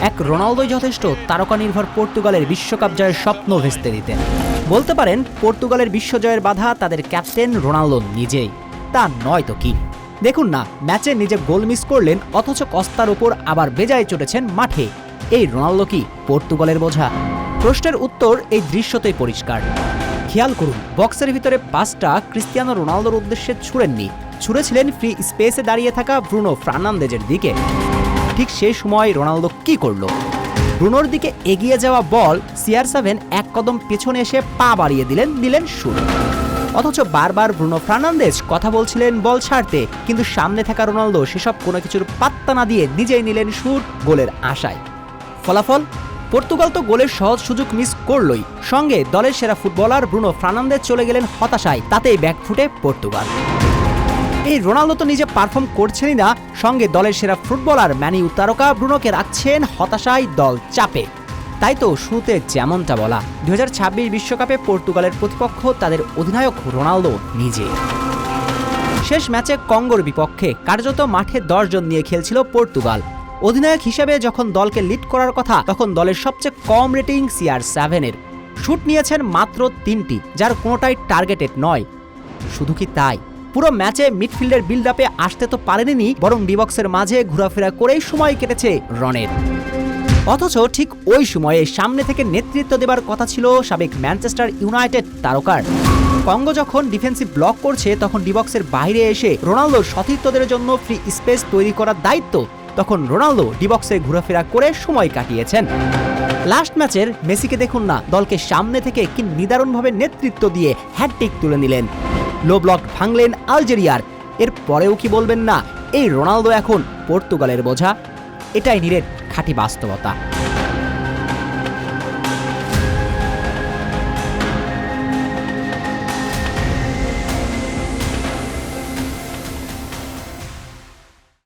এক রোনালদোই যথেষ্ট তারকা নির্ভর পর্তুগালের বিশ্বকাপ জয়ের স্বপ্ন ভেস্তে দিতেন। বলতে পারেন পর্তুগালের বিশ্বজয়ের বাধা তাদের ক্যাপ্টেন রোনালদো নিজেই। তা নয় তো কি, দেখুন না, ম্যাচে নিজে গোল মিস করলেন অথচ কস্তার ওপর আবার বেজায় চটেছেন মাঠে। এই রোনালদো কি পর্তুগালের বোঝা? প্রশ্নের উত্তর এই দৃশ্যতেই পরিষ্কার। খেয়াল করুন, বক্সের ভিতরে পাসটা ক্রিস্টিয়ানো রোনালদোর উদ্দেশ্যে ছুড়েননি, ছুড়েছিলেন ফ্রি স্পেসে দাঁড়িয়ে থাকা ব্রুনো ফার্নান্দেজের দিকে। ঠিক সেই সময় রোনালদো কি করল? ব্রুনোর দিকে এগিয়ে যাওয়া বল CR7 এক কদম পেছনে এসে পা বাড়িয়ে দিলেন শুট। অথচ বারবার ব্রুনো ফার্নান্দেজ কথা বলছিলেন বল ছাড়তে, কিন্তু সামনে থাকা রোনালদো সেসব কোনো কিছুর পাত্তা না দিয়ে নিজেই নিলেন শুট গোলের আশায়। ফলাফল, পর্তুগাল তো গোলের সহজ সুযোগ মিস করলই, সঙ্গে দলের সেরা ফুটবলার ব্রুনো ফার্নান্দেজ চলে গেলেন হতাশায়। তাতেই ব্যাকফুটে পর্তুগাল। এই রোনালদো তো নিজে পারফর্ম করছেনই না, সঙ্গে দলের সেরা ফুটবলার ম্যান ইউ তারকা ব্রুনোকে রাখছেন হতাশায়, দল চাপে। তাই তো শুরুতে যেমনটা বলা, 2026 বিশ্বকাপে পর্তুগালের প্রতিপক্ষ তাদের অধিনায়ক রোনালদো নিজে। শেষ ম্যাচে কঙ্গোর বিপক্ষে কার্যত মাঠে 10 জন নিয়ে খেলছিল পর্তুগাল। অধিনায়ক হিসেবে যখন দলকে লিড করার কথা, তখন দলের সবচেয়ে কম রেটিং CR7-এর। শুট নিয়েছেন মাত্র 3টি, যার কোনোটাই টার্গেটেড নয়। শুধু কি তাই, পুরো ম্যাচে মিডফিল্ডের বিল্ড আপে আসতে তো পারেনি, বরং ডিবক্সের মাঝে ঘোরাফেরা করেই সময় কেটেছে রনের। অথচ ঠিক ওই সময়ে সামনে থেকে নেতৃত্ব দেবার কথা ছিল সাবেক ম্যানচেস্টার ইউনাইটেড তারকার। কঙ্গো যখন ডিফেন্সিভ ব্লক করছে, তখন ডিবক্সের বাইরে এসে রোনালদোর সতীর্থদের জন্য ফ্রি স্পেস তৈরি করার দায়িত্ব। তখন রোনালদো ডিবক্সে ঘোরাফেরা করে সময় কাটিয়েছেন। লাস্ট ম্যাচের মেসিকে দেখুন না, দলকে সামনে থেকে কি নিদারুণভাবে নেতৃত্ব দিয়ে হ্যাটট্রিক তুলে নিলেন। লো ব্লক ভাঙলেন আলজেরিয়ার। এর পরেও কি বলবেন না, এই রোনালদো এখন পর্তুগালের বোঝা? এটাই নিরেট খাঁটি বাস্তবতা।